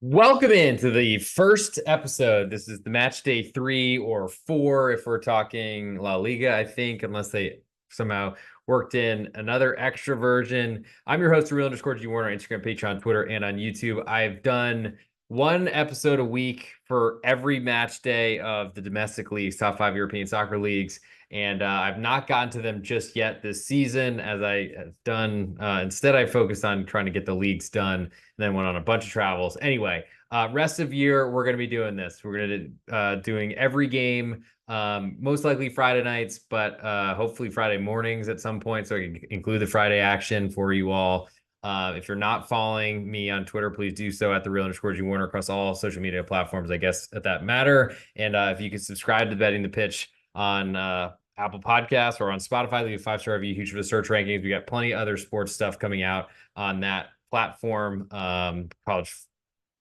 Welcome into the first episode. This is the match day 3 or 4 if we're talking La Liga, I think, unless they somehow worked in another extra version. I'm your host, real_G Warner, on Instagram, Patreon, Twitter, and on YouTube. I've done one episode a week for every match day of the domestic leagues, top 5 European soccer leagues. And I've not gotten to them just yet this season, as I have done. Instead, I focused on trying to get the leagues done, then went on a bunch of travels. Anyway, rest of year, we're going to be doing this. We're going to doing every game, most likely Friday nights, but hopefully Friday mornings at some point, so I can include the Friday action for you all. If you're not following me on Twitter, please do so at @the_Real_G Warner across all social media platforms, I guess, at that matter. And if you can subscribe to Betting the Pitch on Apple Podcasts or on Spotify, leave a 5-star review, huge for the search rankings. We got plenty of other sports stuff coming out on that platform. College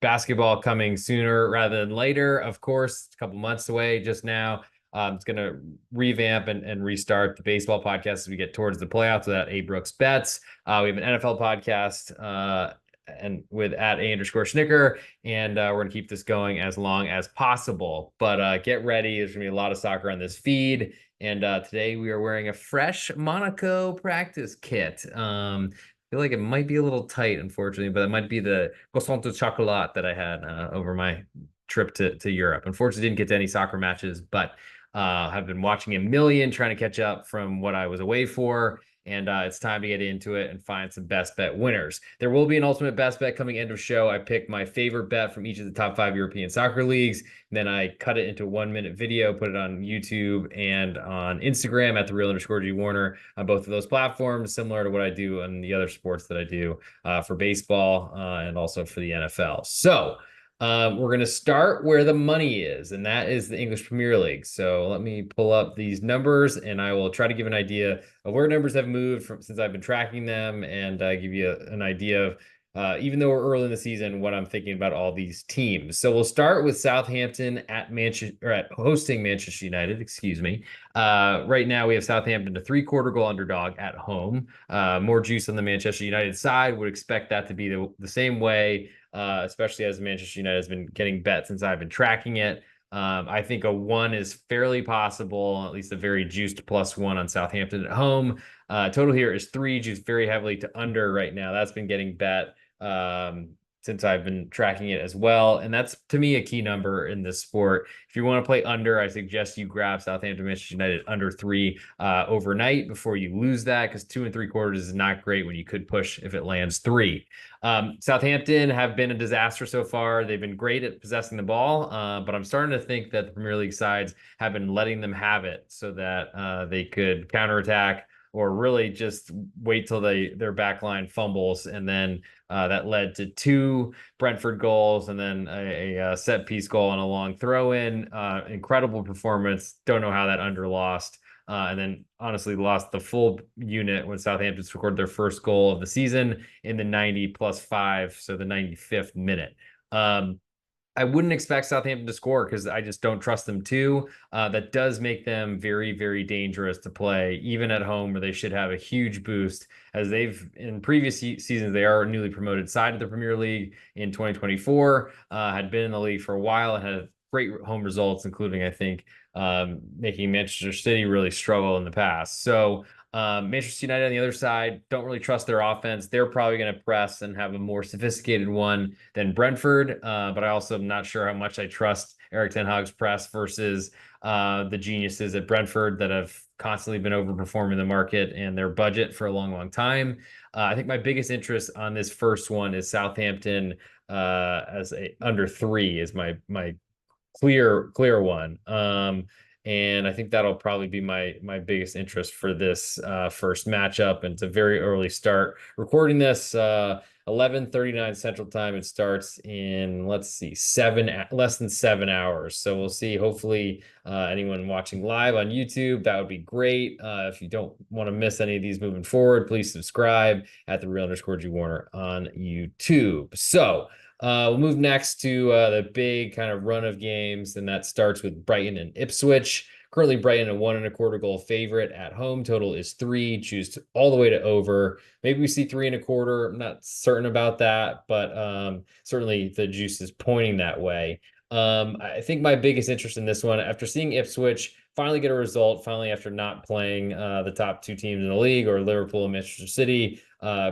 basketball coming sooner rather than later, of course, a couple months away just now. It's going to revamp and restart the baseball podcast as we get towards the playoffs with A Brooks Bets. We have an NFL podcast and with @A_Schnicker, and we're going to keep this going as long as possible. But get ready. There's going to be a lot of soccer on this feed. And today we are wearing a fresh Monaco practice kit. Feel like it might be a little tight, unfortunately, but it might be the croissant de chocolat that I had over my trip to Europe. Unfortunately, didn't get to any soccer matches, but have been watching a million, trying to catch up from what I was away for. And it's time to get into it and find some best bet winners. There will be an ultimate best bet coming end of show. I picked my favorite bet from each of the top 5 European soccer leagues. Then I cut it into a 1-minute video, put it on YouTube and on Instagram at @the_Real_G Warner on both of those platforms, similar to what I do on the other sports that I do for baseball and also for the NFL. So we're going to start where the money is, and that is the English Premier League. So let me pull up these numbers, and I will try to give an idea of where numbers have moved since I've been tracking them, and give you an idea of, even though we're early in the season, what I'm thinking about all these teams. So we'll start with Southampton at hosting Manchester United. Excuse me. Right now we have Southampton a 3/4 goal underdog at home. More juice on the Manchester United side. Would expect that to be the same way. Especially as Manchester United has been getting bet since I've been tracking it. I think a 1 is fairly possible, at least a very juiced +1 on Southampton at home. Total here is 3, juiced very heavily to under right now. That's been getting bet since I've been tracking it as well. And that's, to me, a key number in this sport. If you want to play under, I suggest you grab Southampton, Manchester United under 3 overnight before you lose that, because 2 3/4 is not great when you could push if it lands 3. Southampton have been a disaster so far. They've been great at possessing the ball, but I'm starting to think that the Premier League sides have been letting them have it so that they could counterattack or really just wait till their back line fumbles. And then that led to 2 Brentford goals and then a set piece goal and a long throw in. Incredible performance. Don't know how that under lost. And then honestly lost the full unit when Southampton scored their first goal of the season in the 90+5, so the 95th minute. I wouldn't expect Southampton to score because I just don't trust them to. That does make them very, very dangerous to play, even at home, where they should have a huge boost. As they've in previous seasons, they are a newly promoted side of the Premier League in 2024, had been in the league for a while and had great home results, including, I think, making Manchester City really struggle in the past. So Manchester United on the other side, don't really trust their offense. They're probably going to press and have a more sophisticated one than Brentford. But I also am not sure how much I trust Erik ten Hag's press versus the geniuses at Brentford that have constantly been overperforming the market and their budget for a long, long time. I think my biggest interest on this first one is Southampton as a under 3 is my clear one. And I think that'll probably be my biggest interest for this first matchup. And it's a very early start. Recording this 11:39 Central Time. It starts in, let's see, less than 7 hours. So we'll see. Hopefully, anyone watching live on YouTube, that would be great. If you don't want to miss any of these moving forward, please subscribe at @the_Real_G Warner on YouTube. So we'll move next to the big kind of run of games, and that starts with Brighton and Ipswich. Currently, Brighton a 1.25 goal favorite at home. Total is 3. Choose all the way to over. Maybe we see 3.25. I'm not certain about that, but certainly the juice is pointing that way. I think my biggest interest in this one, after seeing Ipswich finally get a result, finally after not playing the top two teams in the league, or Liverpool and Manchester City,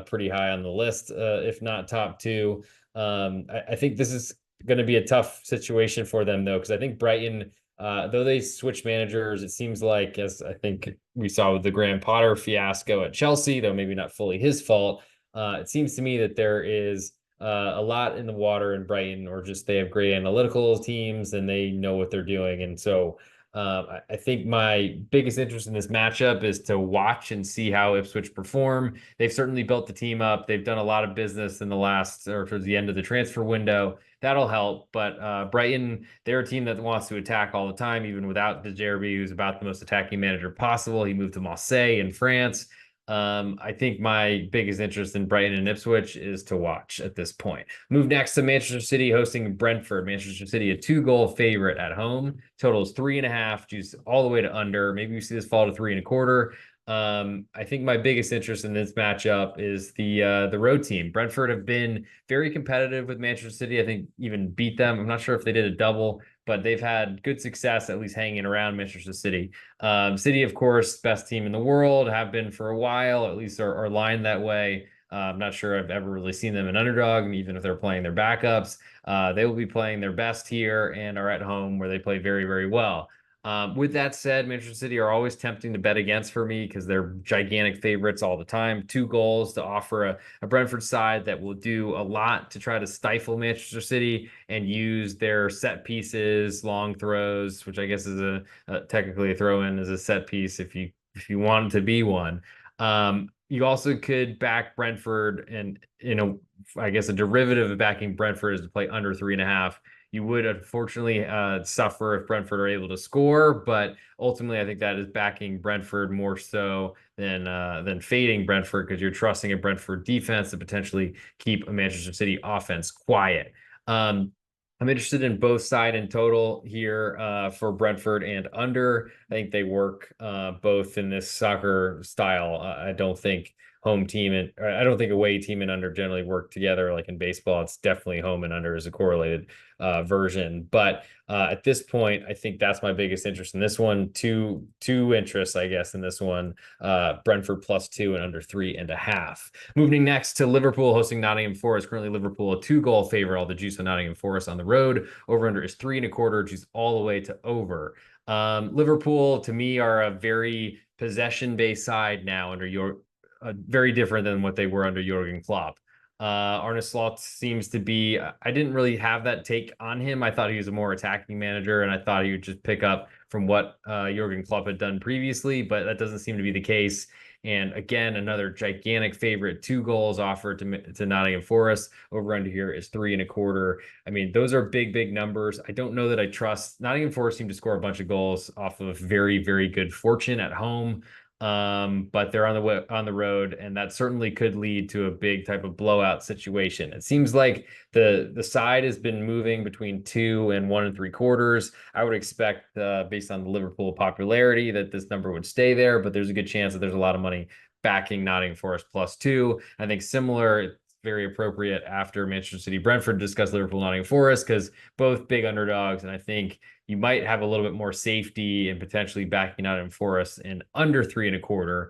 pretty high on the list, if not top two. I think this is going to be a tough situation for them, though, because I think Brighton, though they switch managers, it seems like, as I think we saw with the Graham Potter fiasco at Chelsea, though maybe not fully his fault, it seems to me that there is a lot in the water in Brighton, or just they have great analytical teams and they know what they're doing. And so I think my biggest interest in this matchup is to watch and see how Ipswich perform. They've certainly built the team up. They've done a lot of business in the last, or towards the end of the transfer window. That'll help. But Brighton, they're a team that wants to attack all the time, even without De Zerbi, who's about the most attacking manager possible. He moved to Marseille in France. I think my biggest interest in Brighton and Ipswich is to watch at this point. Move next to Manchester City hosting Brentford. Manchester City, a 2-goal favorite at home. Totals 3.5, juice all the way to under. Maybe we see this fall to 3.25. I think my biggest interest in this matchup is the road team. Brentford have been very competitive with Manchester City. I think even beat them. I'm not sure if they did a double, but they've had good success at least hanging around Manchester City. City, of course, best team in the world, have been for a while, at least are lined that way. I'm not sure I've ever really seen them an underdog, and even if they're playing their backups, they will be playing their best here and are at home where they play very, very well. With that said, Manchester City are always tempting to bet against for me because they're gigantic favorites all the time. 2 goals to offer a Brentford side that will do a lot to try to stifle Manchester City and use their set pieces, long throws, which I guess is technically a throw in as a set piece if you want to be one. You also could back Brentford, and I guess a derivative of backing Brentford is to play under 3.5. You would unfortunately suffer if Brentford are able to score, but ultimately I think that is backing Brentford more so than fading Brentford, because you're trusting a Brentford defense to potentially keep a Manchester City offense quiet. I'm interested in both side and total here for Brentford and under. I think they work both in this soccer style. I don't think home team and I don't think away team and under generally work together like in baseball. It's definitely home and under is a correlated version. But at this point, I think that's my biggest interest in this one. Two interests, I guess, in this one. Brentford +2 and under 3.5. Moving next to Liverpool hosting Nottingham Forest. Currently, Liverpool a 2-goal favorite. All the juice on Nottingham Forest on the road. Over under is 3.25. Juice all the way to over. Liverpool, to me, are a very possession-based side now under very different than what they were under Jurgen Klopp. Arne Slot seems to be, I didn't really have that take on him. I thought he was a more attacking manager, and I thought he would just pick up from what Jurgen Klopp had done previously, but that doesn't seem to be the case. And again, another gigantic favorite, 2 goals offered to Nottingham Forest. Over under here is 3.25. I mean, those are big, big numbers. I don't know that I trust. Nottingham Forest seem to score a bunch of goals off of very, very good fortune at home. But they're on the road, and that certainly could lead to a big type of blowout situation. It seems like the side has been moving between 2 and 1.75. I would expect, based on the Liverpool popularity, that this number would stay there, but there's a good chance that there's a lot of money backing Nottingham Forest +2. I think similar, very appropriate after Manchester City Brentford discuss Liverpool Nottingham Forest, because both big underdogs, and I think you might have a little bit more safety and potentially backing out in Forest in under 3.25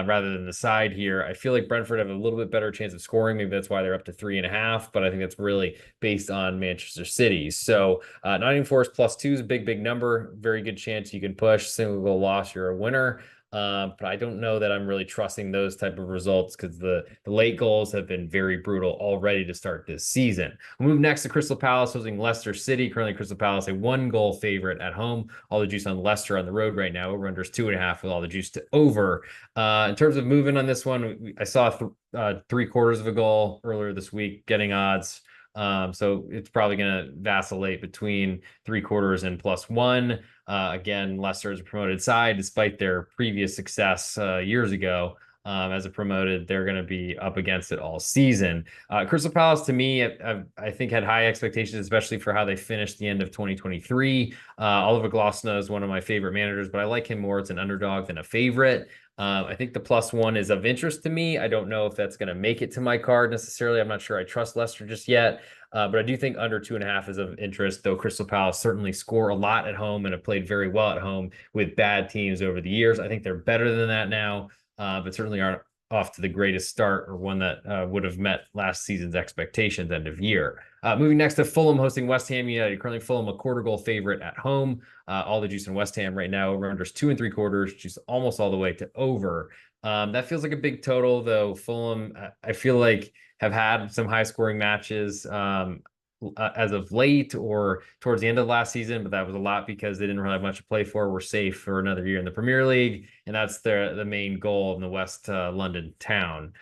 rather than the side here. I feel like Brentford have a little bit better chance of scoring. Maybe that's why they're up to 3.5, but I think that's really based on Manchester City. So Nottingham Forest +2 is a big, big number. Very good chance you can push. Single goal loss, you're a winner. But I don't know that I'm really trusting those type of results, because the late goals have been very brutal already to start this season. We'll move next to Crystal Palace hosting Leicester City. Currently, Crystal Palace a 1-goal favorite at home. All the juice on Leicester on the road right now. Over under is 2.5 with all the juice to over. In terms of moving on this one, I saw 3/4 of a goal earlier this week, getting odds. So it's probably going to vacillate between 3/4 and +1. Again, Leicester is a promoted side despite their previous success years ago. as a promoted, they're going to be up against it all season. Crystal Palace, to me, I think had high expectations, especially for how they finished the end of 2023. Oliver Glasner is one of my favorite managers, but I like him more as an underdog than a favorite. I think the +1 is of interest to me. I don't know if that's going to make it to my card necessarily. I'm not sure I trust Leicester just yet. But I do think under 2.5 is of interest, though Crystal Palace certainly score a lot at home and have played very well at home with bad teams over the years. I think they're better than that now, but certainly aren't off to the greatest start or one that would have met last season's expectations end of year. Moving next to Fulham hosting West Ham United. Currently Fulham a quarter goal favorite at home. All the juice in West Ham right now. Over unders 2 3/4, juice almost all the way to over. That feels like a big total, though. Fulham, I feel like, have had some high scoring matches as of late or towards the end of last season, but that was a lot because they didn't really have much to play for. We're safe for another year in the Premier League, and that's the main goal in the West London town.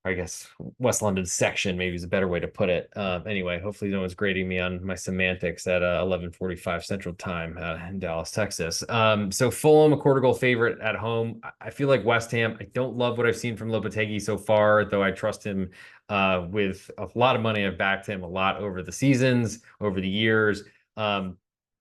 I guess West London section maybe is a better way to put it. Anyway, hopefully no one's grading me on my semantics at 11:45 Central Time in Dallas, Texas. So Fulham, a quarter goal favorite at home. I feel like West Ham, I don't love what I've seen from Lopetegui so far, though I trust him with a lot of money. I've backed him a lot over the seasons, over the years.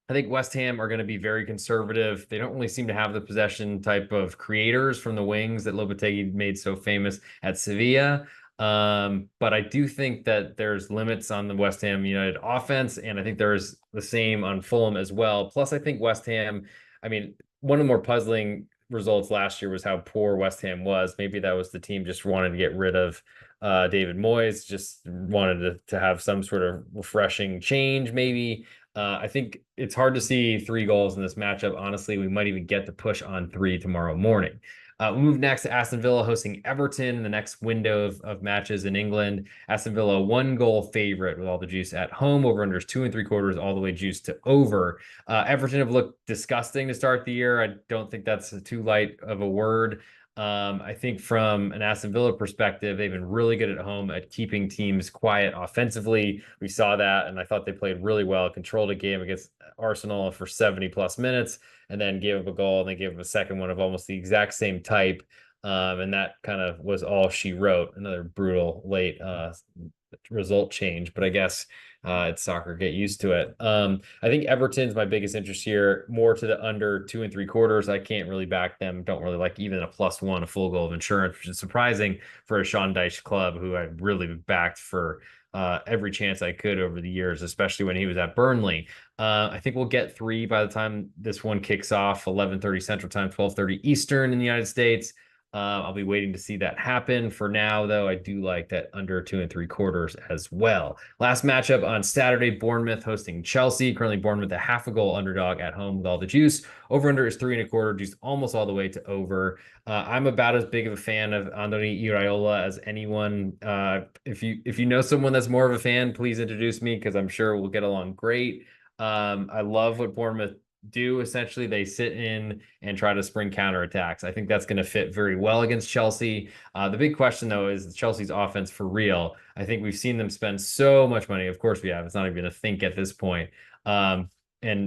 I think West Ham are going to be very conservative. They don't really seem to have the possession type of creators from the wings that Lopetegui made so famous at Sevilla. But I do think that there's limits on the West Ham United offense, and I think there's the same on Fulham as well. Plus, I think West Ham, I mean, one of the more puzzling results last year was how poor West Ham was. Maybe that was the team just wanted to get rid of David Moyes, just wanted to have some sort of refreshing change, maybe. I think it's hard to see 3 goals in this matchup. Honestly, we might even get the push on 3 tomorrow morning. We move next to Aston Villa hosting Everton in the next window of matches in England. Aston Villa 1-goal favorite with all the juice at home. Over unders 2 3/4, all the way juice to over. Everton have looked disgusting to start the year. I don't think that's too light of a word. I think from an Aston Villa perspective, they've been really good at home at keeping teams quiet offensively. We saw that, and I thought they played really well, controlled a game against Arsenal for 70 plus minutes, and then gave up a goal, and they gave up a second one of almost the exact same type. And that kind of was all she wrote. Another brutal late result change, but I guess it's soccer, get used to it. I think Everton's my biggest interest here, more to the under 2 3/4. I can't really back them. Don't really like even a +1, a full goal of insurance, which is surprising for a Sean Dyche club who I really backed for every chance I could over the years, especially when he was at Burnley. I think we'll get 3 by the time this one kicks off, 11:30 Central Time, 12:30 Eastern in the United States. I'll be waiting to see that happen. For now, though, I do like that under 2 3/4 as well. Last matchup on Saturday, Bournemouth hosting Chelsea. Currently, Bournemouth a half a goal underdog at home with all the juice. Over under is 3 1/4, juice almost all the way to over. I'm about as big of a fan of Andoni Iraola as anyone. If you know someone that's more of a fan, please introduce me because I'm sure we'll get along great. I love what Bournemouth do. Essentially, they sit in and try to spring counterattacks. I think that's going to fit very well against Chelsea. The big question, though, is Chelsea's offense for real. I think we've seen them spend so much money. Of course we have. It's not even a think at this point. And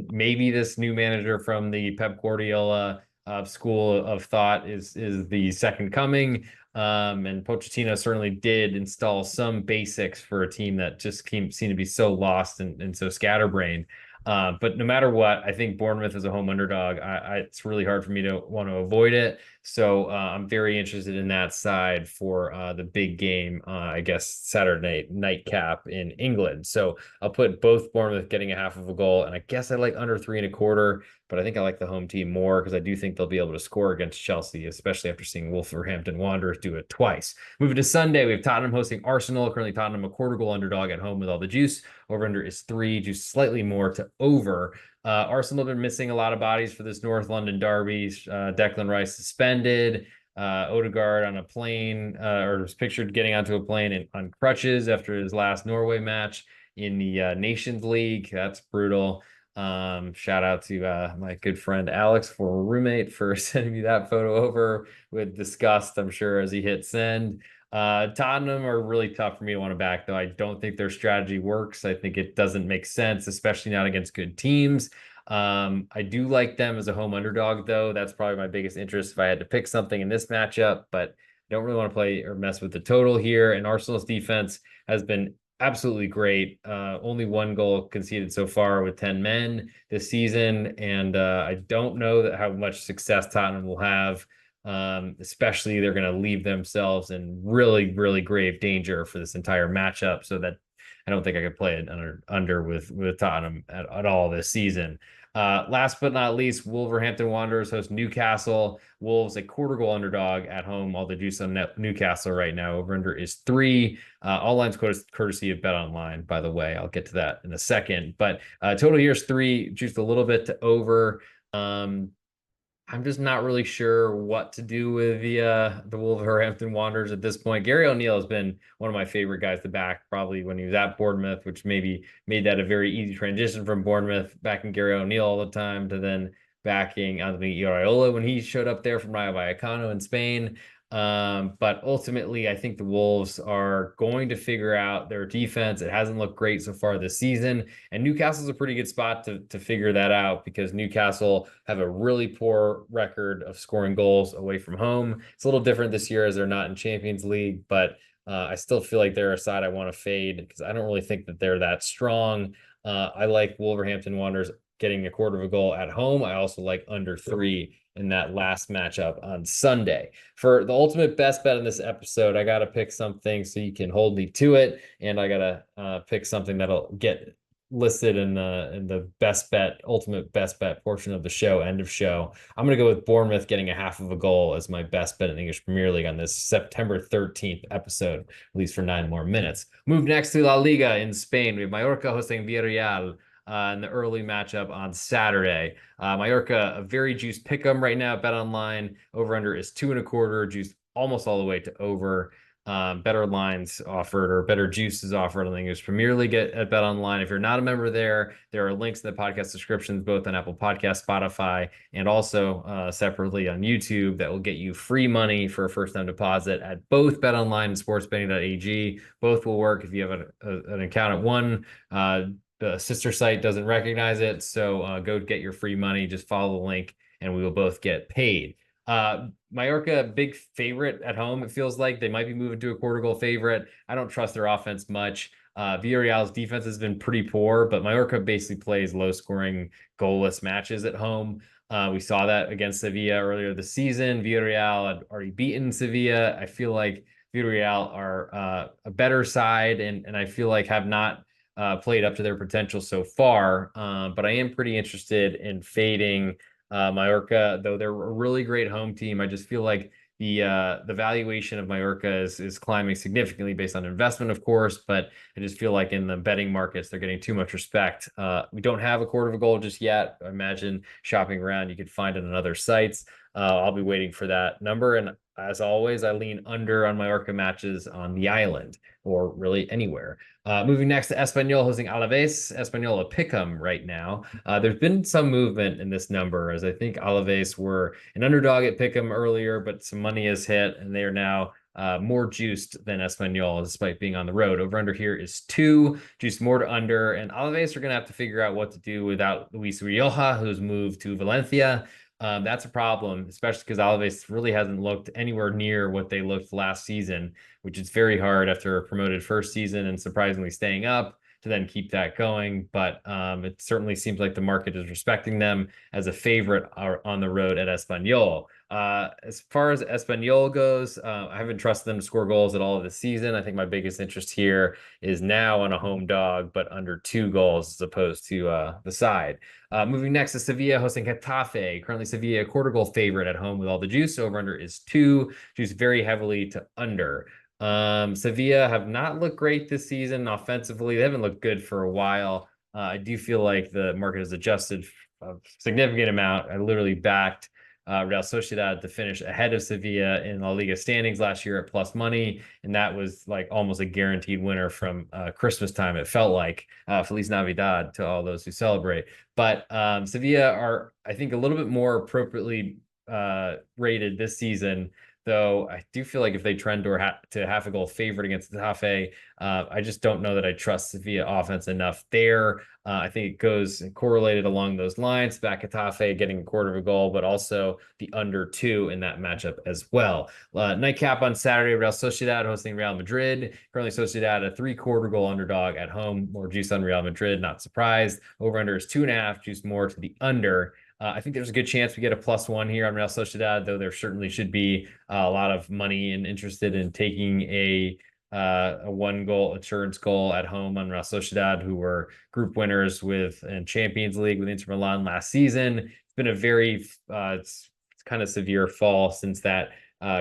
maybe this new manager from the Pep Guardiola school of thought is the second coming. And Pochettino certainly did install some basics for a team that just seemed to be so lost and so scatterbrained. But no matter what, I think Bournemouth is a home underdog. It's really hard for me to want to avoid it. So I'm very interested in that side for the big game, I guess, Saturday nightcap in England. So I'll put both Bournemouth getting a half of a goal. And I guess I like under 3 1/4, but I think I like the home team more because I do think they'll be able to score against Chelsea, especially after seeing Wolverhampton Wanderers do it twice. Moving to Sunday, we have Tottenham hosting Arsenal. Currently Tottenham a quarter goal underdog at home with all the juice. Over under is 3, juice slightly more to over. Arsenal have been missing a lot of bodies for this North London derby. Declan Rice suspended. Odegaard on a plane, or was pictured getting onto a plane on crutches after his last Norway match in the Nations League. That's brutal. Shout out to my good friend Alex, former roommate, for sending me that photo over with disgust, I'm sure, as he hit send. Tottenham are really tough for me to want to back, though. I don't think their strategy works. I think it doesn't make sense, especially not against good teams. I do like them as a home underdog, though. That's probably my biggest interest if I had to pick something in this matchup, but I don't really want to play or mess with the total here. And Arsenal's defense has been absolutely great. Only one goal conceded so far with 10 men this season. And I don't know that how much success Tottenham will have. Especially they're going to leave themselves in really, really grave danger for this entire matchup. So that I don't think I could play it under with Tottenham at all this season. Last but not least, Wolverhampton Wanderers host Newcastle. Wolves a quarter goal underdog at home. All the juice on Newcastle right now. Over under is 3. All lines courtesy of Bet Online, by the way. I'll get to that in a second. But total here is 3, juiced a little bit to over. I'm just not really sure what to do with the Wolverhampton Wanderers at this point. Gary O'Neill has been one of my favorite guys to back, probably when he was at Bournemouth, which maybe made that a very easy transition from Bournemouth backing Gary O'Neill all the time to then backing Anthony Iraola when he showed up there from Rayo Vallecano in Spain. But ultimately, I think the Wolves are going to figure out their defense. It hasn't looked great so far this season, and Newcastle's a pretty good spot to figure that out because Newcastle have a really poor record of scoring goals away from home. It's a little different this year as they're not in Champions League, but I still feel like they're a side I want to fade because I don't really think that they're that strong. I like Wolverhampton Wanderers getting a quarter of a goal at home. I also like under 3 in that last matchup on Sunday. For the ultimate best bet in this episode, I got to pick something so you can hold me to it. And I got to pick something that'll get listed in the best bet, ultimate best bet portion of the show, end of show. I'm going to go with Bournemouth getting a half of a goal as my best bet in the English Premier League on this September 13th episode, at least for 9 more minutes. Move next to La Liga in Spain. We have Mallorca hosting Villarreal in the early matchup on Saturday. Mallorca, a very juiced pick'em right now. Bet online over under is 2.25, juiced almost all the way to over. Better lines offered or better juices offered on the English Premier League at Bet Online. If you're not a member there are links in the podcast descriptions, both on Apple Podcasts, Spotify, and also separately on YouTube that will get you free money for a first-time deposit at both Bet Online and SportsBetting.ag. Both will work if you have an account at one. The sister site doesn't recognize it, so go get your free money. Just follow the link, and we will both get paid. Mallorca, big favorite at home. It feels like they might be moving to a quarter goal favorite. I don't trust their offense much. Villarreal's defense has been pretty poor, but Mallorca basically plays low-scoring, goalless matches at home. We saw that against Sevilla earlier this season. Villarreal had already beaten Sevilla. I feel like Villarreal are a better side, and I feel like have not played up to their potential so far. But I am pretty interested in fading Mallorca, though they're a really great home team. I just feel like the valuation of Mallorca is climbing significantly based on investment, of course, but I just feel like in the betting markets, they're getting too much respect. We don't have a quarter of a goal just yet. I imagine shopping around, you could find it on other sites. I'll be waiting for that number. And as always, I lean under on Mallorca matches on the island or really anywhere. Moving next to Espanyol hosting Alaves. Espanyol a pick'em right now. There's been some movement in this number as I think Alaves were an underdog at pick'em earlier, but some money has hit and they are now more juiced than Espanyol despite being on the road. Over under here is 2, juiced more to under, and Alaves are going to have to figure out what to do without Luis Rioja, who's moved to Valencia. That's a problem, especially because Alaves really hasn't looked anywhere near what they looked last season, which is very hard after a promoted first season and surprisingly staying up to then keep that going. But it certainly seems like the market is respecting them as a favorite on the road at Espanyol. As far as Espanyol goes, I haven't trusted them to score goals at all this season. I think my biggest interest here is now on a home dog, but under 2 goals as opposed to the side. Moving next to Sevilla hosting Getafe. Currently Sevilla a quarter goal favorite at home with all the juice. Over under is 2, juice very heavily to under. Sevilla have not looked great this season offensively. They haven't looked good for a while. I do feel like the market has adjusted a significant amount. I literally backed Real Sociedad to finish ahead of Sevilla in La Liga standings last year at plus money, and that was like almost a guaranteed winner from Christmas time. It felt like Feliz Navidad to all those who celebrate. But Sevilla are, I think, a little bit more appropriately rated this season though I do feel like if they trend to half a goal favorite against Getafe, I just don't know that I trust Sevilla offense enough there. I think it goes correlated along those lines. Back Getafe getting a quarter of a goal, but also the under 2 in that matchup as well. Nightcap on Saturday, Real Sociedad hosting Real Madrid. Currently, Sociedad a 3/4 goal underdog at home. More juice on Real Madrid, not surprised. Over under is 2.5, juice more to the under. I think there's a good chance we get a +1 here on Real Sociedad, though there certainly should be a lot of money and interested in taking a 1-goal insurance goal at home on Real Sociedad, who were group winners with in Champions League with Inter Milan last season. It's been a very it's kind of severe fall since that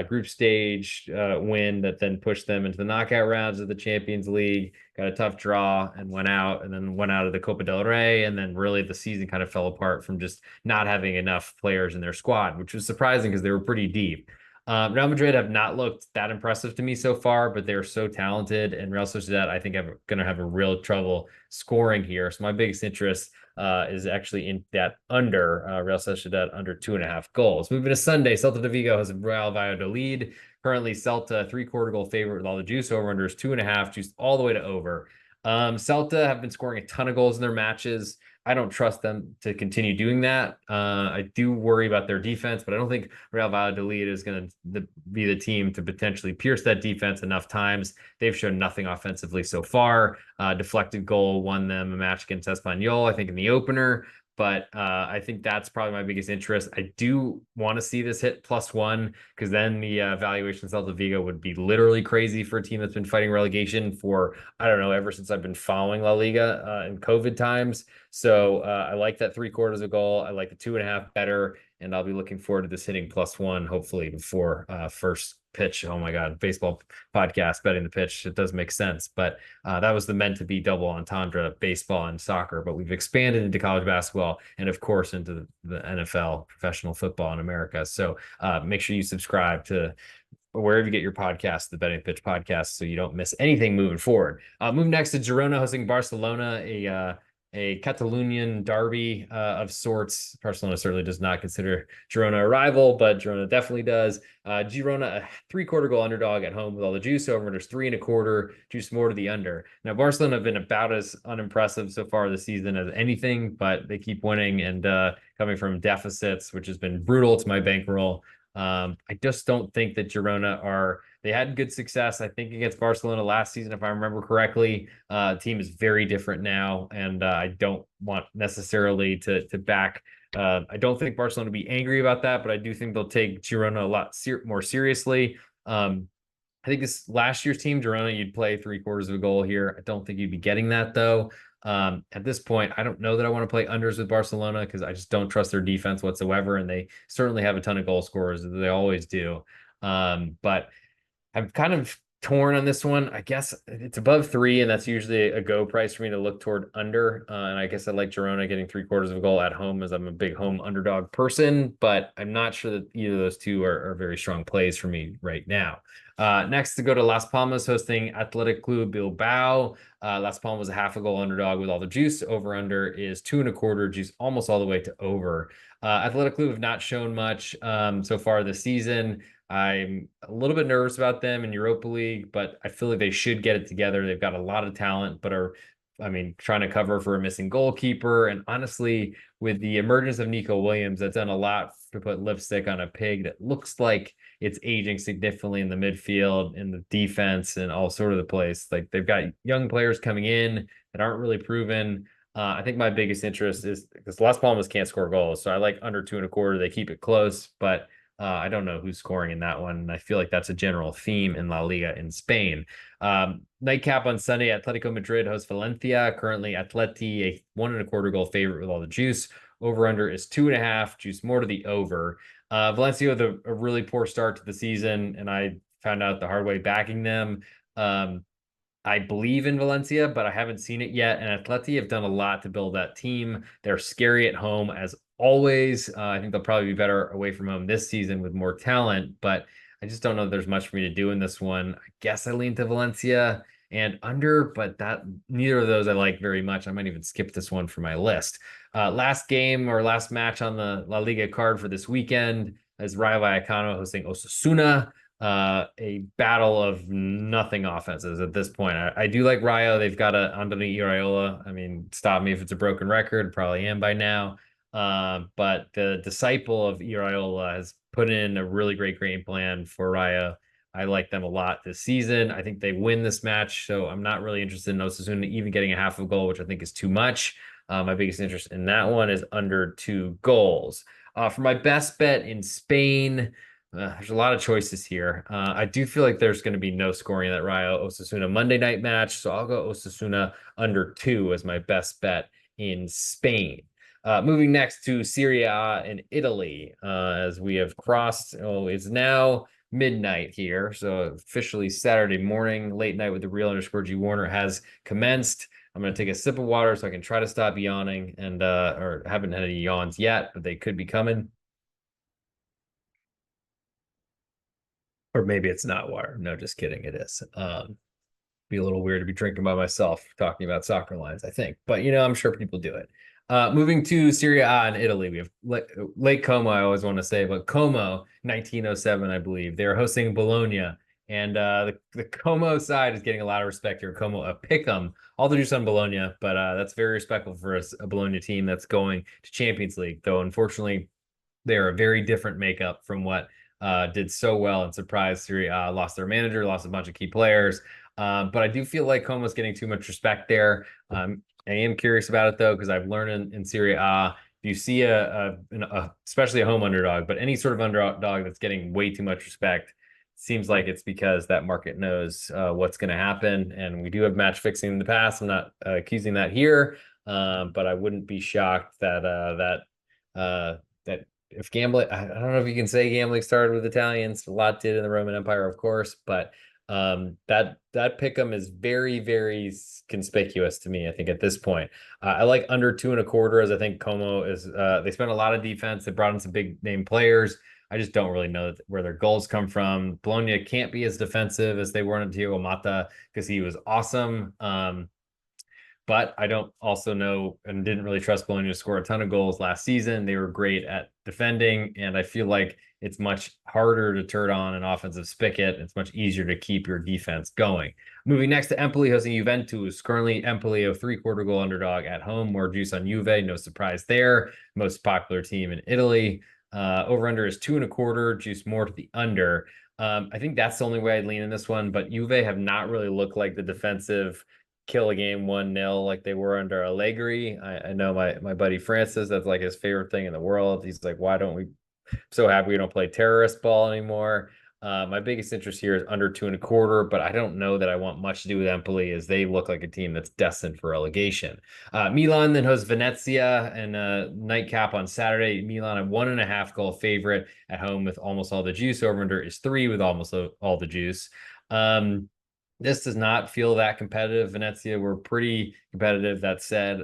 group stage win that then pushed them into the knockout rounds of the Champions League. Got a tough draw and went out, and then went out of the Copa del Rey, and then really the season kind of fell apart from just not having enough players in their squad, which was surprising because they were pretty deep. Real Madrid have not looked that impressive to me so far, but they're so talented, and Real Sociedad I think are going to have a real trouble scoring here. So my biggest interest is actually in that under Real Sociedad under 2.5 goals. Moving to Sunday, Celta de Vigo has Real Valladolid. Currently, Celta 3/4 goal favorite with all the juice. Over under is 2.5, juiced all the way to over. Celta have been scoring a ton of goals in their matches. I don't trust them to continue doing that. I do worry about their defense, but I don't think Real Valladolid is going to be the team to potentially pierce that defense enough times. They've shown nothing offensively so far. Deflected goal won them a match against Espanyol, I think, in the opener. But I think that's probably my biggest interest. I do want to see this hit +1 because then the valuation of Celta Vigo would be literally crazy for a team that's been fighting relegation for, I don't know, ever since I've been following La Liga in COVID times. So I like that 3/4 of goal. I like the 2.5 better, and I'll be looking forward to this hitting +1 hopefully before first pitch. Oh my God, baseball podcast betting the pitch. It does make sense, but that was the meant to be double entendre, baseball and soccer, but we've expanded into college basketball and of course into the NFL, professional football in America. So make sure you subscribe to wherever you get your podcast, the Betting Pitch podcast, so you don't miss anything moving forward. Move next to Girona hosting Barcelona, a Catalonian derby of sorts. Barcelona certainly does not consider Girona a rival, but Girona definitely does. Girona, a 3/4 goal underdog at home with all the juice. Over under 3.25, juice more to the under. Now, Barcelona have been about as unimpressive so far this season as anything, but they keep winning and coming from deficits, which has been brutal to my bankroll. I just don't think that Girona they had good success, I think, against Barcelona last season, if I remember correctly. Team is very different now, and I don't want necessarily to back. I don't think Barcelona will be angry about that, but I do think they'll take Girona a lot more seriously. I think this last year's team, Girona, you'd play 3/4 of a goal here. I don't think you'd be getting that, though. At this point, I don't know that I want to play unders with Barcelona because I just don't trust their defense whatsoever, and they certainly have a ton of goal scorers. They always do. But I'm kind of torn on this one. I guess it's above 3, and that's usually a go price for me to look toward under. And I guess I like Girona getting 3/4 of a goal at home as I'm a big home underdog person, but I'm not sure that either of those two are very strong plays for me right now. Next, to go to Las Palmas hosting Athletic Club Bilbao. Las Palmas a half a goal underdog with all the juice. Over under is 2.25, juice almost all the way to over. Athletic Club have not shown much so far this season. I'm a little bit nervous about them in Europa League, but I feel like they should get it together. They've got a lot of talent, but trying to cover for a missing goalkeeper. And honestly, with the emergence of Nico Williams, that's done a lot to put lipstick on a pig that looks like it's aging significantly in the midfield, in the defense, and all sort of the place. Like, they've got young players coming in that aren't really proven. I think my biggest interest is because Las Palmas can't score goals. So I like under 2.25. They keep it close, but I don't know who's scoring in that one. And I feel like that's a general theme in La Liga in Spain. Nightcap on Sunday, Atletico Madrid hosts Valencia. Currently, Atleti, a 1.25 goal favorite with all the juice. Over under is 2.5, juice more to the over. Valencia with a really poor start to the season, and I found out the hard way backing them. I believe in Valencia, but I haven't seen it yet. And Atleti have done a lot to build that team. They're scary at home as always. I think they'll probably be better away from home this season with more talent, but I just don't know if there's much for me to do in this one. I guess I lean to Valencia and under, but neither of those I like very much. I might even skip this one for my list. Last game or last match on the La Liga card for this weekend. as Rayo Vallecano hosting Osasuna. A battle of nothing offenses at this point. I do like Rayo. They've got a Andoni Iraola. I mean, stop me if it's a broken record. Probably am by now. But the disciple of Iraola has put in a really great game plan for Rayo. I like them a lot this season. I think they win this match, so I'm not really interested in Osasuna even getting a half a goal, which I think is too much. My biggest interest in that one is under 2 goals. For my best bet in Spain, there's a lot of choices here. I do feel like there's going to be no scoring in that Rayo Osasuna Monday night match, so I'll go Osasuna under 2 as my best bet in Spain. Moving next to Serie A in Italy, as we have crossed, it's now midnight here. So officially Saturday morning, late night with the real_G Warner has commenced. I'm going to take a sip of water so I can try to stop yawning and, or haven't had any yawns yet, but they could be coming. Or maybe it's not water. No, just kidding. It is. Be a little weird to be drinking by myself talking about soccer lines, I think. But, I'm sure people do it. Moving to Serie A in Italy, we have Lake Como, I always want to say, but Como, 1907, I believe. They're hosting Bologna. And the Como side is getting a lot of respect here. Como, a pick'em, all the juice on Bologna, but that's very respectful for a Bologna team that's going to Champions League. Though, unfortunately, they're a very different makeup from what did so well and surprised Serie A. Lost their manager, lost a bunch of key players. But I do feel like Como's getting too much respect there. I am curious about it though, because I've learned in Serie A, if you see especially a home underdog, but any sort of underdog that's getting way too much respect, seems like it's because that market knows what's going to happen. And we do have match fixing in the past. I'm not accusing that here, but I wouldn't be shocked that if gambling, I don't know if you can say gambling started with Italians. A lot did in the Roman Empire, of course, but that pick'em is very, very conspicuous to me, I think, at this point. I like under 2.25, as I think Como is they spent a lot of defense. They brought in some big name players. I just don't really know where their goals come from. Bologna can't be as defensive as they were in Thiago Motta because he was awesome. But I don't also know and didn't really trust Bologna to score a ton of goals last season. They were great at defending, and I feel like it's much harder to turn on an offensive spigot. It's much easier to keep your defense going. Moving next to Empoli hosting Juventus. Currently, Empoli a 3/4 goal underdog at home. More juice on Juve. No surprise there. Most popular team in Italy. Over-under is 2.25. Juice more to the under. I think that's the only way I'd lean in this one, but Juve have not really looked like the defensive kill a game 1-0 like they were under Allegri. I know my buddy Francis, that's like his favorite thing in the world. He's like, why don't we? I'm so happy we don't play terrorist ball anymore. My biggest interest here is under 2.25, but I don't know that I want much to do with Empoli as they look like a team that's destined for relegation. Milan then hosts Venezia and a nightcap on Saturday. Milan a 1.5 goal favorite at home with almost all the juice. Over under is 3 with almost all the juice. This does not feel that competitive. Venezia were pretty competitive. That said,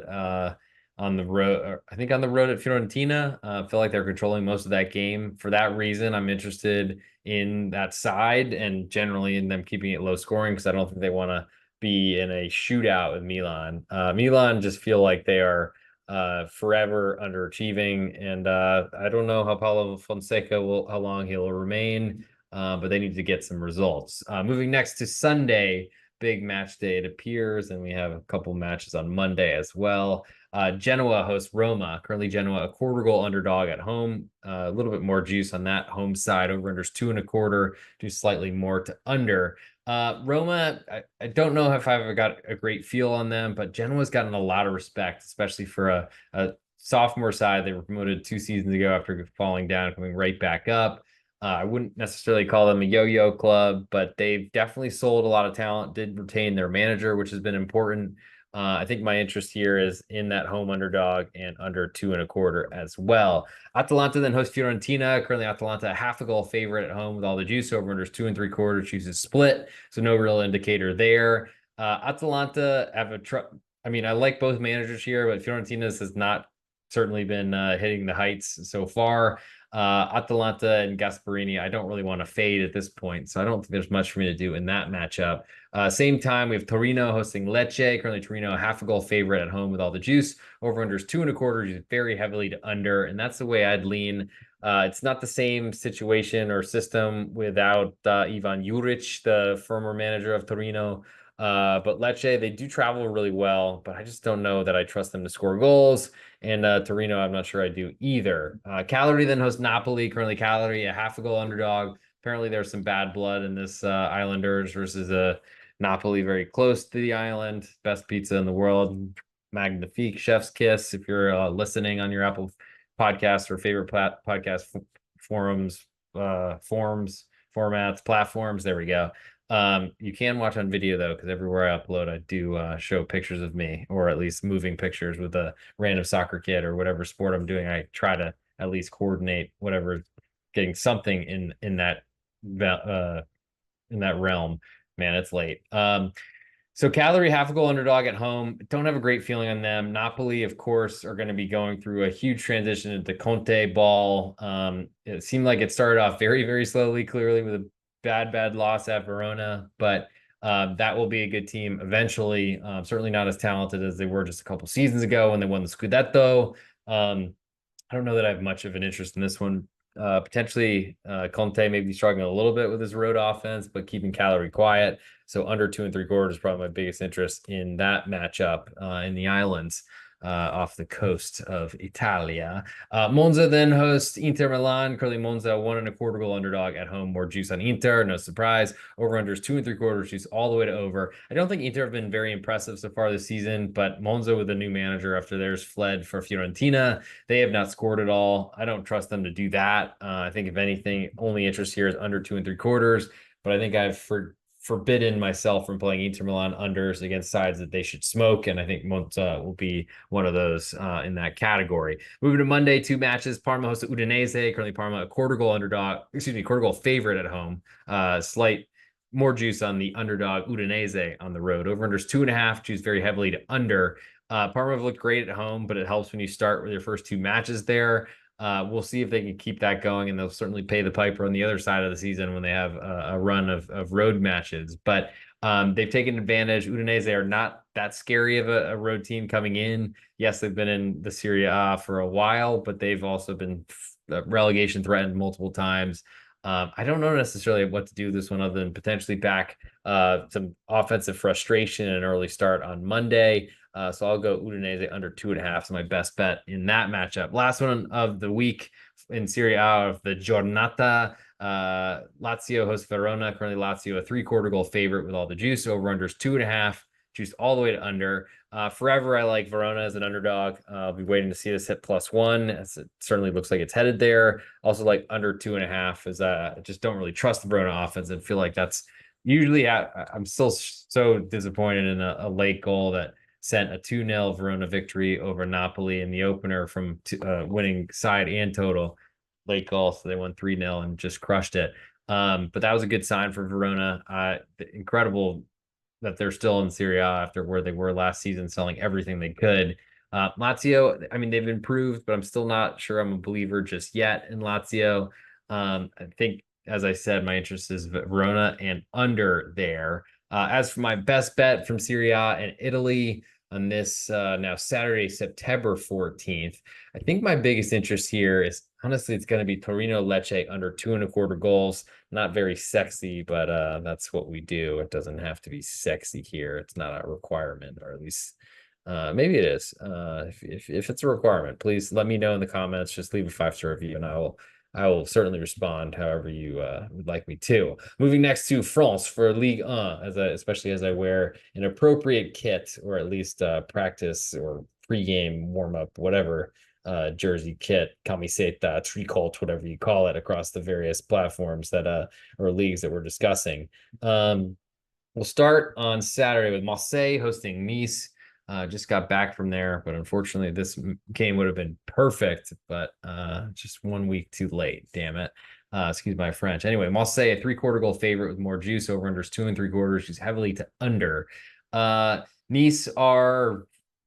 on the road, I think on the road at Fiorentina, feel like they're controlling most of that game. For that reason, I'm interested in that side and generally in them keeping it low scoring because I don't think they want to be in a shootout with Milan. Milan just feel like they are forever underachieving, and I don't know how Paulo Fonseca how long he'll remain. But they need to get some results. Moving next to Sunday, big match day it appears, and we have a couple matches on Monday as well. Genoa hosts Roma. Currently, Genoa a 1/4 goal underdog at home. A little bit more juice on that home side. Over unders 2.25. Do slightly more to under. Roma, I don't know if I've ever got a great feel on them, but Genoa's gotten a lot of respect, especially for a sophomore side. They were promoted 2 seasons ago after falling down, coming right back up. I wouldn't necessarily call them a yo-yo club, but they've definitely sold a lot of talent, did retain their manager, which has been important. I think my interest here is in that home underdog and under 2.25 as well. Atalanta then hosts Fiorentina. Currently, Atalanta a 1/2 goal favorite at home with all the juice. Over unders 2.75. Chooses split, so no real indicator there. Atalanta have I mean, I like both managers here, but Fiorentina's has not certainly been hitting the heights so far. Atalanta and Gasparini, I don't really want to fade at this point, so I don't think there's much for me to do in that matchup. Same time, we have Torino hosting Lecce. Currently, Torino a 1/2 goal favorite at home with all the juice. Over unders 2.25, very heavily to under, and that's the way I'd lean. It's not the same situation or system without Ivan Juric, the former manager of Torino. But Lecce, they do travel really well, but I just don't know that I trust them to score goals. And Torino, I'm not sure I do either. Cagliari then hosts Napoli. Currently, Cagliari, a half a goal underdog. Apparently, there's some bad blood in this Islanders versus Napoli, very close to the island. Best pizza in the world. Magnifique, chef's kiss. If you're listening on your Apple podcast or favorite podcast forums, formats, platforms, there we go. You can watch on video though, because everywhere I upload, I do show pictures of me, or at least moving pictures with a random soccer kid or whatever sport I'm doing. I try to at least coordinate whatever, getting something in that realm. Man, it's late. So Cagliari half a goal underdog at home. Don't have a great feeling on them. Napoli, of course, are going to be going through a huge transition into Conte ball. It seemed like it started off very, very slowly, clearly with a bad loss at Verona, but that will be a good team eventually. Certainly not as talented as they were just a couple seasons ago when they won the Scudetto. I don't know that I have much of an interest in this one. Potentially, Conte may be struggling a little bit with his road offense, but keeping Cagliari quiet. So under 2 3/4 is probably my biggest interest in that matchup in the islands off the coast of Italia. Monza then hosts Inter Milan. Currently, Monza 1 1/4 goal underdog at home. More juice on Inter, no surprise. Over unders 2 3/4 juice all the way to over. I don't think Inter have been very impressive so far this season, but Monza with a new manager after theirs fled for Fiorentina, they have not scored at all. I don't trust them to do that. I think if anything, only interest here is under 2 3/4. But I think I've forbidden myself from playing Inter Milan unders against sides that they should smoke, and I think Monza will be one of those in that category. Moving to Monday, 2 matches. Parma hosts Udinese. Currently, Parma a quarter goal favorite at home. Slight more juice on the underdog Udinese on the road. Over unders 2.5. Choose very heavily to under. Parma have looked great at home, but it helps when you start with your first 2 matches there. We'll see if they can keep that going, and they'll certainly pay the piper on the other side of the season when they have a run of road matches. But they've taken advantage. Udinese are not that scary of a road team coming in. Yes, they've been in the Serie A for a while, but they've also been relegation threatened multiple times. I don't know necessarily what to do with this one other than potentially back some offensive frustration and an early start on Monday. So I'll go Udinese under 2.5. So my best bet in that matchup. Last one of the week in Serie A of the Giornata. Lazio hosts Verona. Currently Lazio a 3/4 goal favorite with all the juice. Over unders 2.5. Juice all the way to under. Forever, I like Verona as an underdog. I'll be waiting to see this hit +1, as it certainly looks like it's headed there. Also, like under 2.5, as I just don't really trust the Verona offense and feel like that's usually I'm still so disappointed in a late goal that sent a 2-0 Verona victory over Napoli in the opener from winning side and total. Late goal, so they won 3-0 and just crushed it. But that was a good sign for Verona. Incredible that they're still in Serie A after where they were last season, selling everything they could. Lazio, I mean, they've improved, but I'm still not sure I'm a believer just yet in Lazio. I think, as I said, my interest is Verona and under there. As for my best bet from Serie A and Italy on this now Saturday, September 14th, I think my biggest interest here is honestly, it's going to be Torino Lecce under 2 1/4 goals. Not very sexy, but that's what we do. It doesn't have to be sexy here. It's not a requirement, or at least maybe it is. If it's a requirement, please let me know in the comments. Just leave a 5-star review, and I will certainly respond however you would like me to. Moving next to France for Ligue 1, especially as I wear an appropriate kit, or at least practice or pregame warm-up, whatever jersey kit, camiseta, tricolt, whatever you call it, across the various platforms that or leagues that we're discussing. We'll start on Saturday with Marseille hosting Nice. Just got back from there, but unfortunately this game would have been perfect, but just 1 week too late. Damn it. Excuse my French. Anyway, Marseille a 3/4 goal favorite with more juice. Over unders 2 3/4. She's heavily to under. Nice are,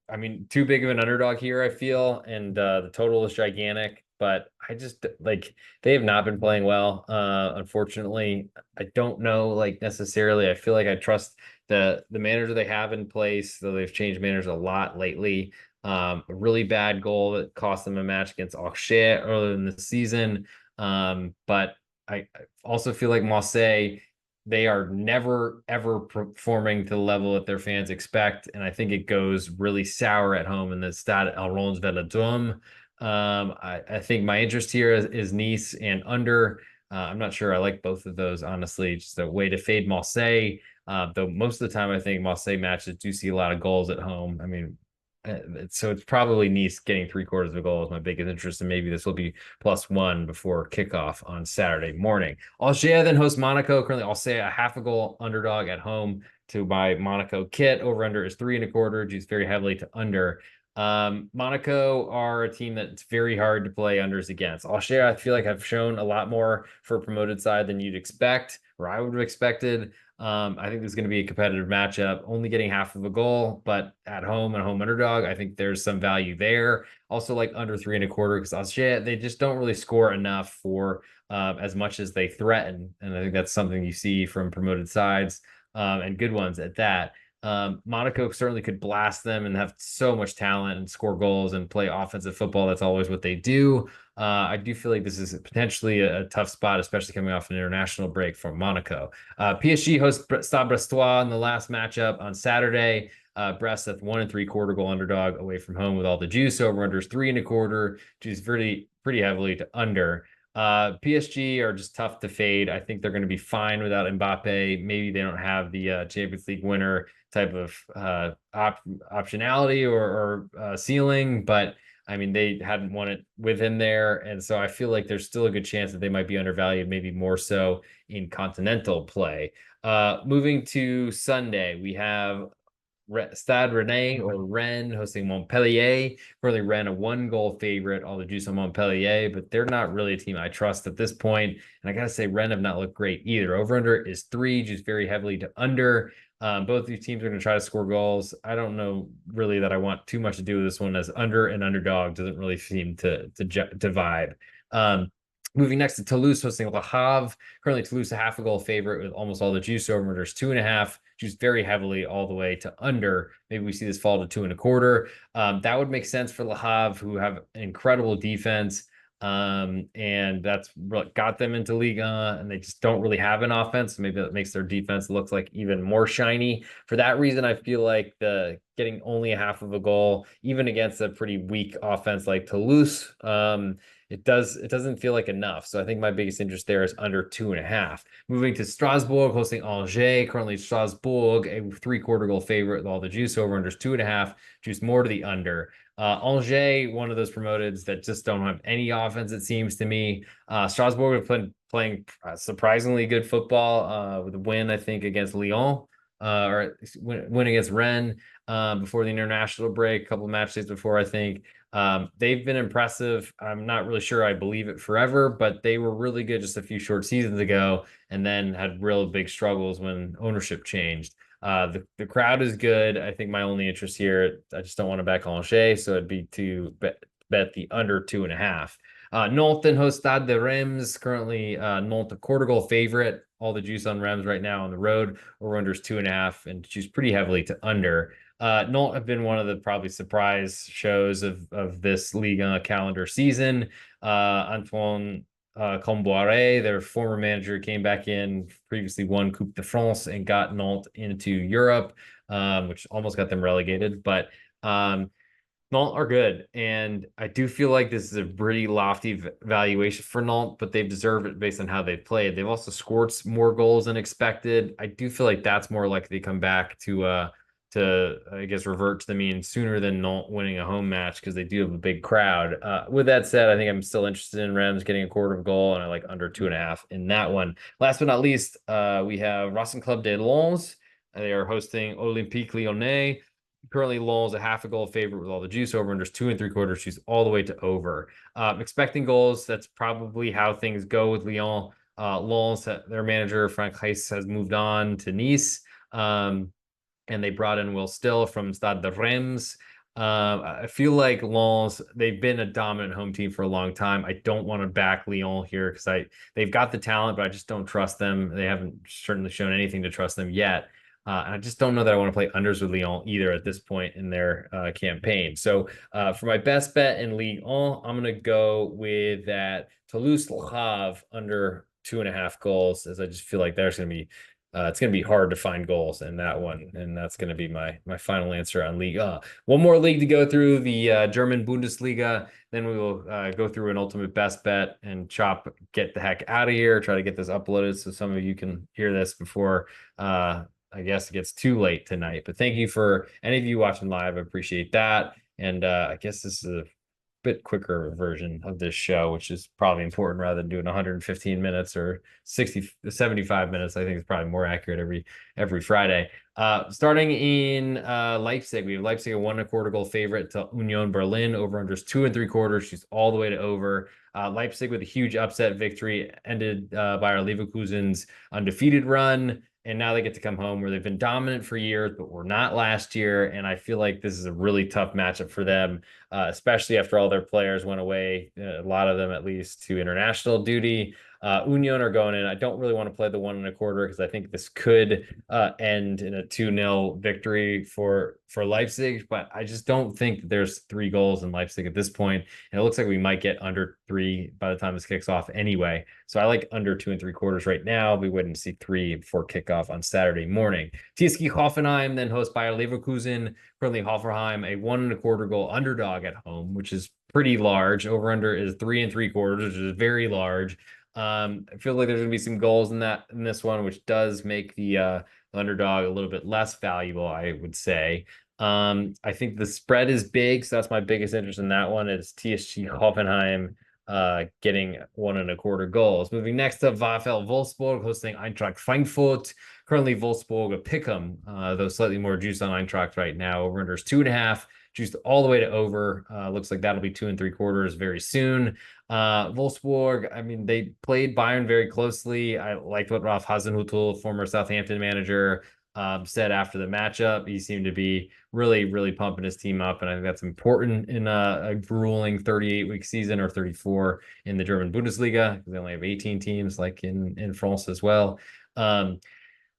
I mean, too big of an underdog here, I feel, and the total is gigantic, but I just like they have not been playing well. Unfortunately, I don't know, like necessarily. I feel like I trust the manager they have in place, though they've changed managers a lot lately. A really bad goal that cost them a match against Auxerre earlier in the season. But I also feel like Marseille, they are never ever performing to the level that their fans expect, and I think it goes really sour at home in the Stade Orange Velodrome. I think my interest here is Nice and under. I'm not sure. I like both of those, honestly. Just a way to fade Marseille. Though most of the time, I think Marseille matches do see a lot of goals at home. I mean, so it's probably Nice getting 3/4 of a goal is my biggest interest, and maybe this will be +1 before kickoff on Saturday morning. Alger then hosts Monaco. Currently, I'll say a half a goal underdog at home to buy Monaco kit. Over under is 3 1/4. Juice very heavily to under. Monaco are a team that's very hard to play unders against. Alger, I feel like I've shown a lot more for a promoted side than you'd expect, or I would have expected. I think this is going to be a competitive matchup, only getting half of a goal, but at home and home underdog, I think there's some value there. Also, like under 3 1/4 because Alger, they just don't really score enough for as much as they threaten, and I think that's something you see from promoted sides and good ones at that. Monaco certainly could blast them and have so much talent and score goals and play offensive football. That's always what they do. I do feel like this is potentially a tough spot, especially coming off an international break for Monaco. PSG hosts Stade Brestois in the last matchup on Saturday. Brest at 1 3/4 goal underdog away from home with all the juice. Over under is 3 1/4. Juice pretty heavily to under. PSG are just tough to fade. I think they're going to be fine without Mbappe. Maybe they don't have the Champions League winner type of optionality or ceiling, but I mean, they hadn't won it with him there. And so I feel like there's still a good chance that they might be undervalued, maybe more so in continental play. Moving to Sunday, we have Stade Rennais or Rennes hosting Montpellier. Currently, Rennes a 1 goal favorite. All the juice on Montpellier, but they're not really a team I trust at this point. And I gotta say, Rennes have not looked great either. Over under is 3, juice very heavily to under. Both these teams are going to try to score goals. I don't know really that I want too much to do with this one, as under and underdog doesn't really seem to vibe. Moving next to Toulouse hosting Le Havre. Currently, Toulouse a half a goal favorite with almost all the juice over. There's 2.5, juice very heavily all the way to under. Maybe we see this fall to 2 1/4. That would make sense for Le Havre, who have an incredible defense. And that's what got them into Liga, and they just don't really have an offense. So maybe that makes their defense look like even more shiny. For that reason, I feel like the getting only a half of a goal, even against a pretty weak offense like Toulouse, it doesn't feel like enough. So I think my biggest interest there is under 2.5. Moving to Strasbourg, hosting Angers. Currently, Strasbourg a 3/4 goal favorite with all the juice. Over under is 2.5, juice more to the under. Angers, one of those promoted that just don't have any offense, it seems to me. Strasbourg have been playing surprisingly good football with a win, I think, against Lyon, or win against Rennes before the international break, a couple of match days before, I think. They've been impressive. I'm not really sure I believe it forever, but they were really good just a few short seasons ago and then had real big struggles when ownership changed. The crowd is good. I think my only interest here, I just don't want to back Angers, so it'd be to bet the under 2.5. Nantes then hosts Stade de Reims. Currently, Nantes a 1/4 goal favorite. All the juice on Reims right now on the road. Over under is 2.5, and choose pretty heavily to under. Nantes have been one of the probably surprise shows of this Liga calendar season. Antoine Comboiré, their former manager, came back in, previously won Coupe de France and got Nantes into Europe, which almost got them relegated. But Nantes are good, and I do feel like this is a pretty lofty valuation for Nantes, but they've deserved it based on how they've played. They've also scored more goals than expected. I do feel like that's more likely to come back to I guess revert to the mean sooner than Nantes winning a home match, because they do have a big crowd. With that said, I think I'm still interested in Reims getting a 1/4 goal, and I like under 2.5 in that one. Last but not least, we have Racing Club de Lens. They are hosting Olympique Lyonnais. Currently, Lens a half a goal favorite with all the juice. Over under 2 3/4. She's all the way to over. Expecting goals. That's probably how things go with Lyon. Lens, their manager Franck Heist has moved on to Nice. And they brought in Will Still from Stade de Reims. I feel like Lens, they've been a dominant home team for a long time. I don't want to back Lyon here because they've got the talent, but I just don't trust them. They haven't certainly shown anything to trust them yet. And I just don't know that I want to play unders with Lyon either at this point in their campaign. So for my best bet in Ligue 1, I'm going to go with that Toulouse Le Havre under 2.5 goals, as I just feel like there's going to be it's going to be hard to find goals in that one, and that's going to be my final answer on Ligue. One more league to go through, the German Bundesliga. Then we will go through an ultimate best bet and get the heck out of here. Try to get this uploaded so some of you can hear this before I guess it gets too late tonight. But thank you for any of you watching live. I appreciate that. And I guess this is a bit quicker version of this show, which is probably important rather than doing 115 minutes or 75 minutes. I think it's probably more accurate every Friday. Starting in Leipzig, we have Leipzig a 1.25 goal favorite to Union Berlin. Over unders 2 3/4. She's all the way to over. Leipzig with a huge upset victory ended by our Leverkusen's undefeated run. And now they get to come home where they've been dominant for years, but were not last year. And I feel like this is a really tough matchup for them, especially after all their players went away, a lot of them at least, to international duty. Union are going in. I don't really want to play the 1.25 because I think this could end in a 2-0 victory for Leipzig, but I just don't think there's 3 goals in Leipzig at this point. And it looks like we might get under 3 by the time this kicks off anyway. So I like under 2 3/4 right now. We wouldn't see 3 before kickoff on Saturday morning. TSG Hoffenheim then host Bayer Leverkusen. Currently Hoffenheim a 1.25 goal underdog at home, which is pretty large. Over under is 3 3/4, which is very large. I feel like there's going to be some goals in this one, which does make the underdog a little bit less valuable, I would say. I think the spread is big, so that's my biggest interest in that one. It's TSG Hoffenheim getting 1.25 goals. Moving next to VfL Wolfsburg hosting Eintracht Frankfurt. Currently Wolfsburg a pick'em, though slightly more juice on Eintracht right now. Over unders 2.5. Juiced all the way to over. Looks like that'll be 2 3/4 very soon. Wolfsburg, I mean, they played Bayern very closely. I liked what Ralf Hasenhüttl, former Southampton manager, said after the matchup. He seemed to be really, really pumping his team up, and I think that's important in a grueling 38-week season, or 34 in the German Bundesliga, because they only have 18 teams like in France as well.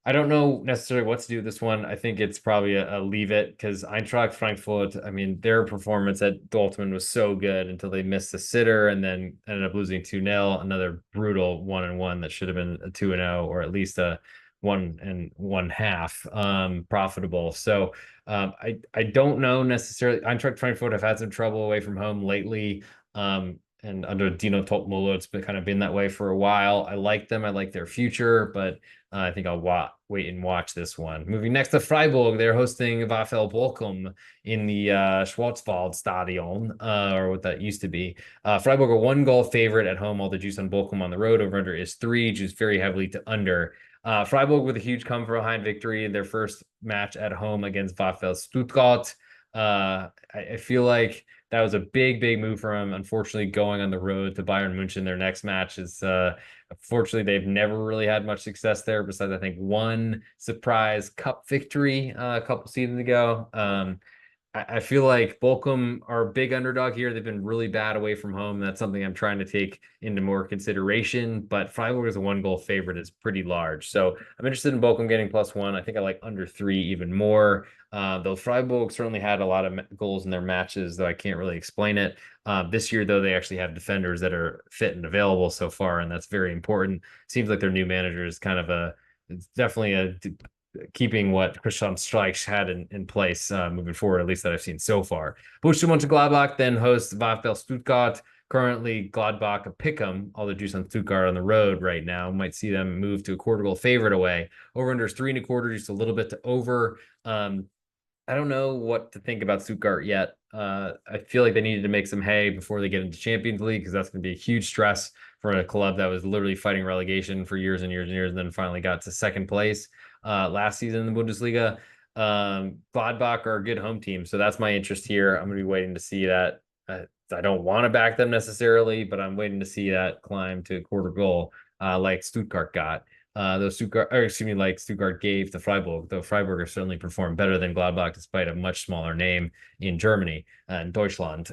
I don't know necessarily what to do with this one. I think it's probably a leave it, because Eintracht Frankfurt, I mean, their performance at Dortmund was so good until they missed the sitter and then ended up losing 2-0. Another brutal 1-1 that should have been a 2-0, or at least a 1.5 profitable. So I don't know necessarily. Eintracht Frankfurt have had some trouble away from home lately. And under Dino Topmolo, it's been kind of been that way for a while. I like them. I like their future, but I think I'll wait and watch this one. Moving next to Freiburg, they're hosting VfL Bochum in the Schwarzwald Stadion, or what that used to be. Freiburg a 1-goal favorite at home. All the juice on Bochum on the road. Over under is 3, juice very heavily to under. Freiburg with a huge come from behind victory in their first match at home against VfL Stuttgart. I feel like that was a big, big move for him. Unfortunately, going on the road to Bayern Munich, their next match is, unfortunately, they've never really had much success there, besides, I think, one surprise cup victory a couple seasons ago. I feel like Bochum are a big underdog here. They've been really bad away from home. That's something I'm trying to take into more consideration. But Freiburg as a 1-goal favorite is pretty large. So I'm interested in Bochum getting +1. I think I like under 3 even more. Though Freiburg certainly had a lot of goals in their matches, though I can't really explain it. This year, though, they actually have defenders that are fit and available so far, and that's very important. Seems like their new manager is kind of it's definitely keeping what Christian Streich had in place moving forward, at least that I've seen so far. Borussia Mönchengladbach then hosts VfL Stuttgart. Currently, Gladbach a pick'em. All the juice on Stuttgart on the road right now. Might see them move to a 1/4 goal favorite away. Over under is 3 1/4, just a little bit to over. I don't know what to think about Stuttgart yet. I feel like they needed to make some hay before they get into Champions League, because that's going to be a huge stress for a club that was literally fighting relegation for years and years and years, and then finally got to second place last season in the Bundesliga. Gladbach are a good home team, so that's my interest here. I'm going to be waiting to see that. I don't want to back them necessarily, but I'm waiting to see that climb to 1/4 goal like Stuttgart got. Like Stuttgart gave to Freiburg, though Freiburg has certainly performed better than Gladbach despite a much smaller name in Germany and Deutschland.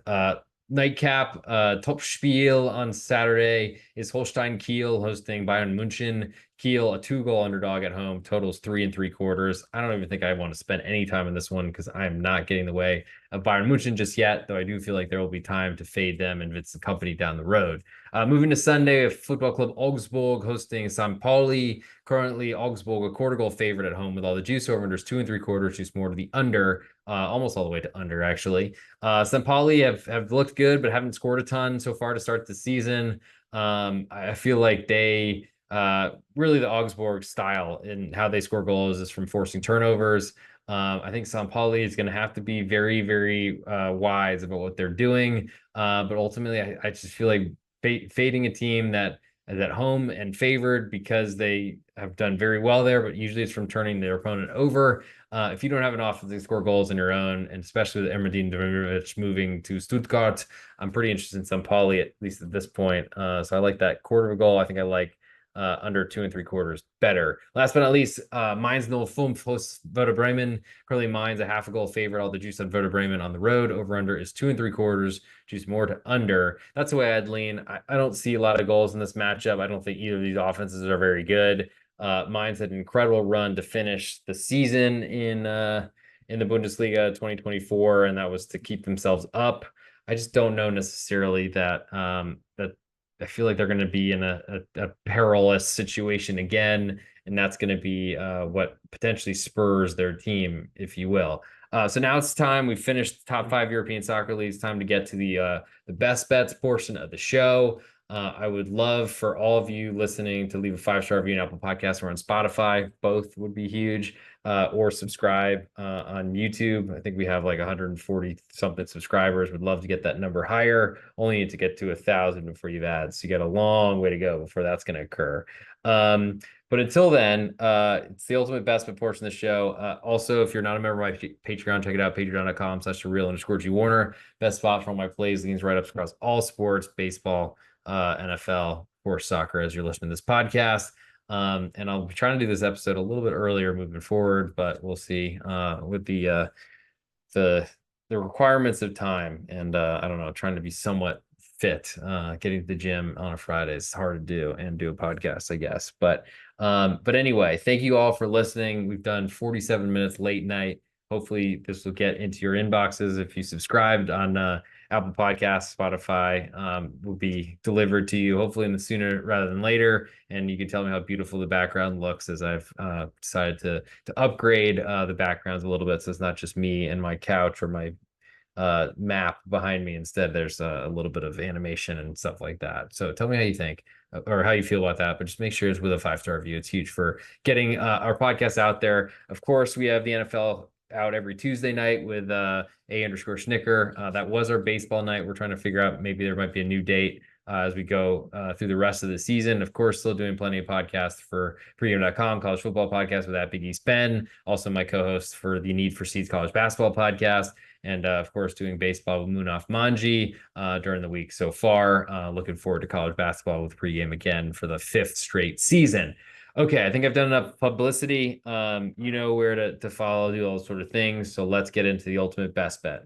Nightcap, Topspiel on Saturday is Holstein Kiel hosting Bayern München. Kiel, a 2-goal underdog at home, totals 3 3/4. I don't even think I want to spend any time in this one because I'm not getting the way of Bayern Munich just yet, though I do feel like there will be time to fade them and Vincent Company down the road. Moving to Sunday, a football club Augsburg hosting St. Pauli. Currently, Augsburg a quarter goal favorite at home with all the juice. Over-unders 2 3/4, juice more to the under, almost all the way to under, actually. St. Pauli have looked good, but haven't scored a ton so far to start the season. I feel like they really the Augsburg style in how they score goals is from forcing turnovers. I think St. Pauli is going to have to be very, very wise about what they're doing. But ultimately, I just feel like fading a team that is at home and favored because they have done very well there, but usually it's from turning their opponent over. If you don't have an offense to score goals on your own, and especially with Erdemir Demirovic moving to Stuttgart, I'm pretty interested in St. Pauli, at least at this point. So I like that quarter of a goal. I think I like under 2 3/4 better. Last but not least, Mainz 05 hosts Werder Bremen. Currently, Mainz a half a goal favorite. All the juice on Werder Bremen on the road. Over under is 2 3/4. Juice more to under. That's the way I'd lean. I don't see a lot of goals in this matchup. I don't think either of these offenses are very good. Mainz had an incredible run to finish the season in the Bundesliga 2024, and that was to keep themselves up. I just don't know necessarily that that I feel like they're going to be in a perilous situation again, and that's going to be what potentially spurs their team, if you will. So now it's time. We've finished the top 5 European soccer leagues. Time to get to the best bets portion of the show. I would love for all of you listening to leave a 5-star review on Apple Podcasts or on Spotify. Both would be huge. Or subscribe on YouTube. I think we have like 140 something subscribers. Would love to get that number higher. Only need to get to 1,000 before you've ads. So you got a long way to go before that's going to occur. But until then, it's the ultimate best bet portion of the show. Also, if you're not a member of my Patreon, check it out, patreon.com/thereal_G-Warner. Best spot for all my plays, leans, write-ups across all sports, baseball, NFL, of course, soccer, as you're listening to this podcast. And I'll be trying to do this episode a little bit earlier moving forward, but we'll see with the requirements of time. And I don't know, trying to be somewhat fit. Getting to the gym on a Friday is hard to do and do a podcast, I guess. But anyway, thank you all for listening. We've done 47 minutes late night. Hopefully this will get into your inboxes. If you subscribed on Apple Podcasts, Spotify, will be delivered to you hopefully in the sooner rather than later. And you can tell me how beautiful the background looks as I've decided to upgrade the backgrounds a little bit. So it's not just me and my couch or my map behind me. Instead, there's a little bit of animation and stuff like that. So tell me how you think or how you feel about that, but just make sure it's with a 5-star review. It's huge for getting our podcast out there. Of course, we have the NFL out every Tuesday night with A_Schnicker. That was our baseball night. We're trying to figure out maybe there might be a new date as we go through the rest of the season. Of course, still doing plenty of podcasts for pregame.com, college football podcast with that Big East Ben, also my co-host for the Need for Seeds college basketball podcast. And of course, doing baseball with Munaf Manji during the week so far. Looking forward to college basketball with pregame again for the 5th straight season. Okay, I think I've done enough publicity. You know where to follow, do all sort of things. So let's get into the ultimate best bet.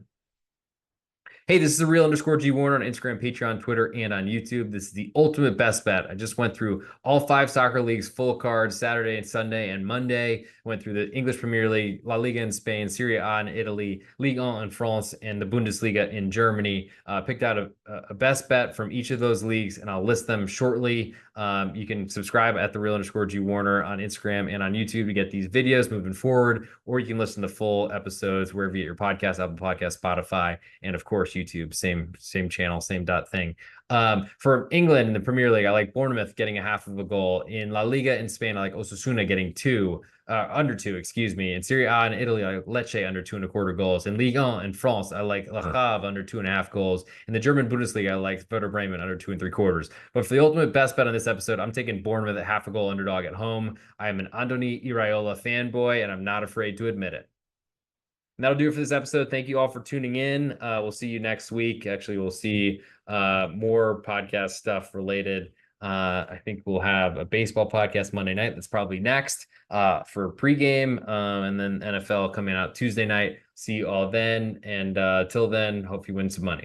Hey, this is the real_G-Warner on Instagram, Patreon, Twitter, and on YouTube. This is the ultimate best bet. I just went through all 5 soccer leagues, full cards, Saturday and Sunday and Monday. Went through the English Premier League, La Liga in Spain, Serie A in Italy, Ligue 1 in France, and the Bundesliga in Germany. Picked out a best bet from each of those leagues, and I'll list them shortly. You can subscribe at the real_G-Warner on Instagram and on YouTube to get these videos moving forward, or you can listen to full episodes wherever you get your podcast, Apple Podcast, Spotify, and of course YouTube. Same channel, same thing. For England in the Premier League, I like Bournemouth getting a half of a goal. In La Liga in Spain, I like Osasuna getting under 2, excuse me. In Serie A in Italy, I like Lecce under 2 1/4 goals. In Ligue 1 in France, I like Le Havre under 2.5 goals. In the German Bundesliga, I like Werder Bremen under 2 3/4. But for the ultimate best bet on this episode, I'm taking Bournemouth at half a goal underdog at home. I am an Andoni Iraola fanboy, and I'm not afraid to admit it. And that'll do it for this episode. Thank you all for tuning in. We'll see you next week. Actually, we'll see more podcast stuff related. I think we'll have a baseball podcast Monday night. That's probably next for pregame. And then NFL coming out Tuesday night. See you all then. And till then, hope you win some money.